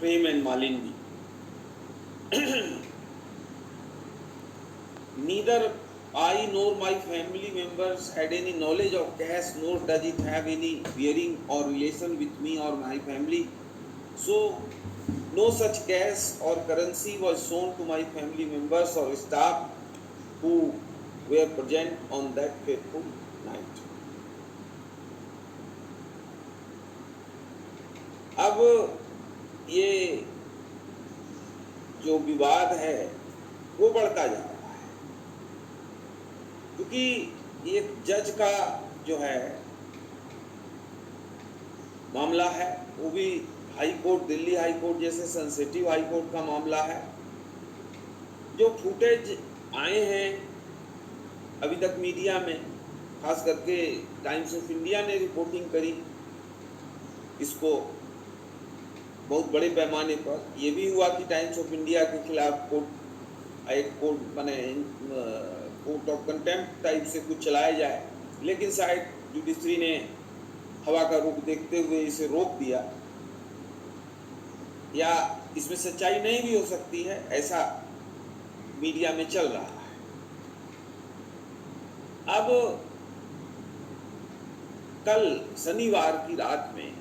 Prem and Malindi. Neither I nor my family members had any knowledge of cash, nor does it have any bearing or relation with me or my family. So, no such cash or currency was shown to my family members or staff who were present on that fateful night. अब ये जो विवाद है वो बढ़ता जा रहा है, क्योंकि एक जज का जो है मामला है, वो भी high court, Delhi high court जैसे सेंसिटिव हाई कोर्ट का मामला है। जो फुटेज आए हैं अभी तक मीडिया में, खास करके टाइम्स ऑफ इंडिया ने रिपोर्टिंग करी इसको बहुत बड़े पैमाने पर। ये भी हुआ कि टाइम्स ऑफ इंडिया के खिलाफ कोर्ट ऑफ कंटेम्प्ट टाइप से कुछ चलाया जाए, लेकिन शायद जुडिशरी ने हवा का रुख देखते हुए इसे रोक दिया, या इसमें सच्चाई नहीं भी हो सकती है, ऐसा मीडिया में चल रहा है। अब कल शनिवार की रात में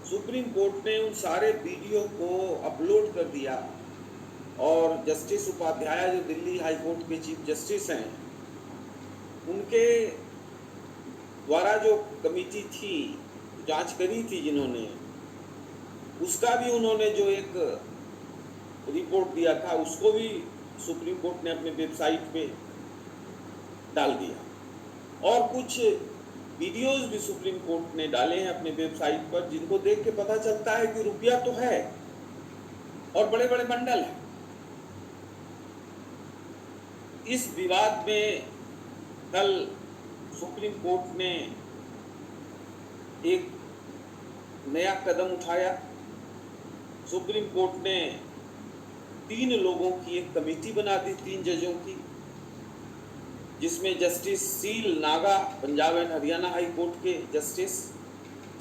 सुप्रीम कोर्ट ने उन सारे वीडियो को अपलोड कर दिया, और जस्टिस उपाध्याय जो दिल्ली हाई कोर्ट के चीफ जस्टिस हैं, उनके द्वारा जो कमेटी थी, जांच करी थी जिन्होंने, उसका भी उन्होंने जो एक रिपोर्ट दिया था उसको भी सुप्रीम कोर्ट ने अपने वेबसाइट पे डाल दिया, और कुछ वीडियोस भी सुप्रीम कोर्ट ने डाले हैं अपने वेबसाइट पर, जिनको देख के पता चलता है कि रुपया तो है और बड़े बड़े बंडल है। इस विवाद में कल सुप्रीम कोर्ट ने एक नया कदम उठाया। सुप्रीम कोर्ट ने 3 लोगों की एक कमेटी बना दी, 3 जजों की, जिसमें justice Sheel Nagu Punjab and Haryana high court के justice,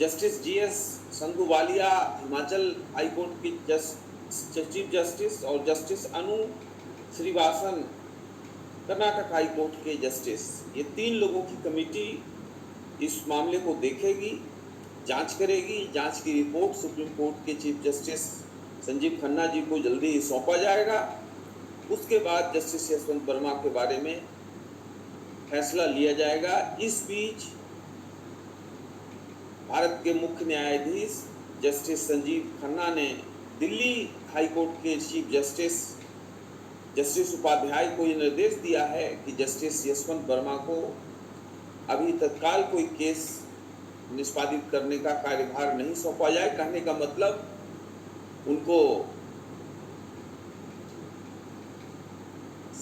justice GS Sandhawalia Himachal high court की चीफ जस्टिस, और justice Anu Srivasan Karnataka high court के जस्टिस। ये 3 लोगों की कमेटी इस मामले को देखेगी, जांच करेगी। जांच की रिपोर्ट सुप्रीम कोर्ट के चीफ जस्टिस संजीव खन्ना जी को जल्दी ही सौंपा जाएगा। उसके बाद जस्टिस यशवंत वर्मा के बारे में फैसला लिया जाएगा। इस बीच भारत के मुख्य न्यायाधीश जस्टिस संजीव खन्ना ने दिल्ली हाई कोर्ट के चीफ जस्टिस उपाध्याय को यह निर्देश दिया है कि जस्टिस यशवंत वर्मा को अभी तत्काल कोई केस निष्पादित करने का कार्यभार नहीं सौंपा जाए। कहने का मतलब उनको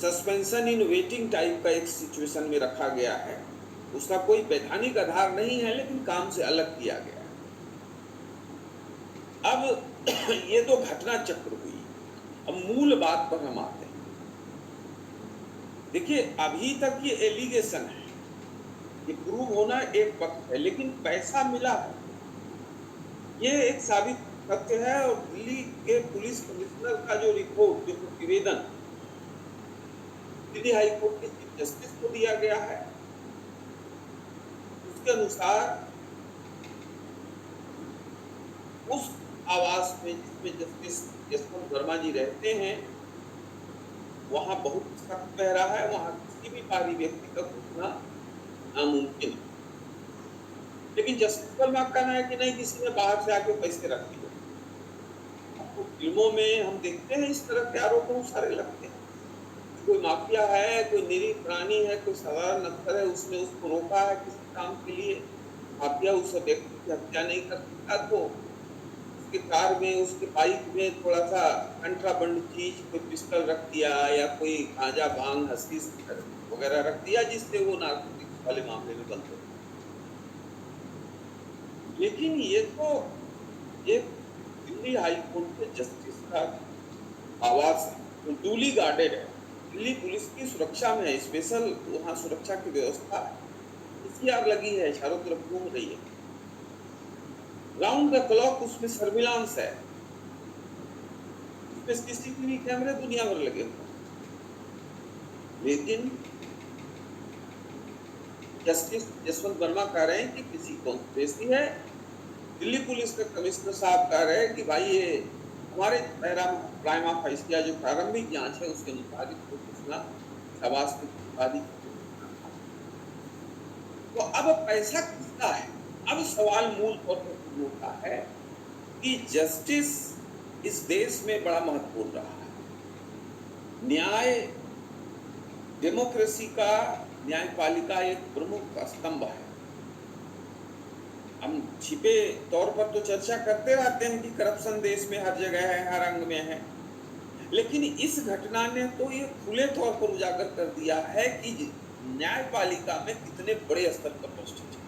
सस्पेंशन इन वेटिंग टाइप का एक सिचुएशन में रखा गया है। उसका कोई वैधानिक आधार नहीं है, लेकिन काम से अलग किया गया है। अब ये तो घटना चक्र हुई। अब मूल बात पर हम आते हैं। देखिए, अभी तक ये एलिगेशन है, ये प्रूव होना एक पक्ष है, लेकिन पैसा मिला है ये एक साबित तथ्य है। और दिल्ली के पुलिस कमिश्नर का जो रिपोर्ट, जो प्रतिवेदन दिल्ली हाई कोर्ट के चीफ जस्टिस को दिया गया है, उसके अनुसार उस आवास में जिसमें जस्टिस यशवंत वर्मा जी रहते हैं, वहां बहुत सख्त पहरा है। वहां किसी भी बाहरी व्यक्ति का घुसना नामुमकिन है। लेकिन जस्टिस वर्मा का कहना है कि नहीं, किसी ने बाहर से आके पैसे रख दिए। आपको फिल्मों में हम देखते हैं इस तरह के आरोप बहुत सारे लगते हैं। कोई माफिया है, कोई निरीह प्राणी है, कोई साधारण अफसर है, उसने उसको रोका है किसी काम के लिए। माफिया उस व्यक्ति की हत्या नहीं कर सकता, तो उसके कार में, उसके बाइक में थोड़ा सा कंट्राबंड चीज, कोई पिस्टल रख दिया या कोई गांजा भांग हशीश वगैरह रख दिया, जिससे वो नार्कोटिक्स वाले मामले में बंद हो। लेकिन ये तो एक दिल्ली हाई कोर्ट के जस्टिस का आवास है, तो डूली गार्डेड है, दिल्ली पुलिस की सुरक्षा में है, स्पेशल वहाँ सुरक्षा की व्यवस्था है। इसकी आग लगी है, चारों तरफ घूम रही है। राउंड द क्लॉक उसमें सर्विलांस है, उसमें सीसीटीवी कैमरे दुनिया भर लगे हुए हैं। लेकिन जस्टिस जसवंत वर्मा कह रहे हैं कि किसी कॉन्स्पिरेसी है, दिल्ली पुलिस के कमिश्नर साहब कह रहे हैं कि भाई ये हमारे प्राइमा फेसिया जो प्रारंभिक जांच है उसके अनुसार इसको घोषणा आवास में वादी तो अब पैसा किसका है? अब सवाल मूल तौर पर शुरू होता है कि जस्टिस इस देश में बड़ा महत्वपूर्ण रहा है। न्याय डेमोक्रेसी का न्यायपालिका एक प्रमुख स्तंभ है। हम छिपे तौर पर तो चर्चा करते रहते हैं कि करप्शन देश में हर जगह है, हर अंग में है, लेकिन इस घटना ने तो ये खुले तौर पर उजागर कर दिया है कि न्यायपालिका में कितने बड़े स्तर पर भ्रष्टाचार,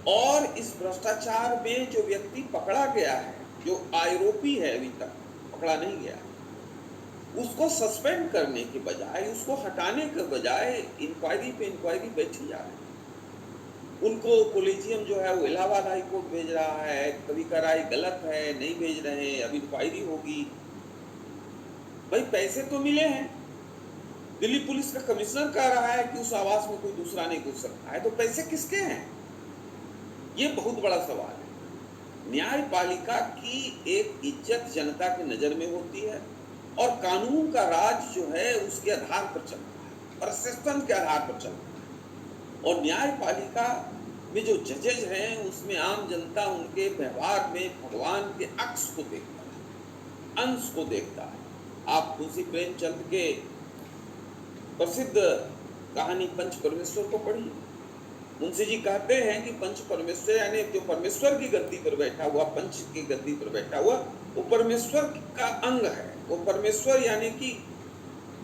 और इस भ्रष्टाचार में जो व्यक्ति पकड़ा गया है, जो आरोपी है, अभी तक पकड़ा नहीं गया, उसको सस्पेंड करने के बजाय, उसको हटाने के बजाय इंक्वायरी पे इंक्वायरी बैठी जा रही है। उनको कोलिजियम जो है वो इलाहाबाद हाई कोर्ट भेज रहा है, कभी का राय गलत है, नहीं भेज रहे हैं, अब इंक्वायरी होगी। भाई पैसे तो मिले हैं, दिल्ली पुलिस का कमिश्नर कह रहा है कि उस आवास में कोई दूसरा नहीं घुस सकता है, तो पैसे किसके हैं? ये बहुत बड़ा सवाल है। न्यायपालिका की एक इज्जत जनता की नजर में होती है, और कानून का राज जो है उसके आधार पर चलता है, प्रशासन के आधार पर चलता है। और न्यायपालिका में जो जजेज हैं उसमें आम जनता उनके व्यवहार में भगवान के अक्स को देखता है, अंश को देखता है। आप मुंशी प्रेमचंद के प्रसिद्ध कहानी पंच परमेश्वर को पढ़िए। मुंशी जी कहते हैं कि पंच परमेश्वर यानी जो परमेश्वर की गद्दी पर बैठा हुआ, पंच की गद्दी पर बैठा हुआ, वो परमेश्वर का अंग है। वो परमेश्वर यानी कि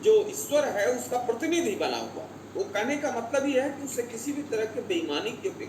जो ईश्वर है उसका प्रतिनिधि बना हुआ। वो कहने का मतलब ये है कि उसे किसी भी तरह के बेईमानी की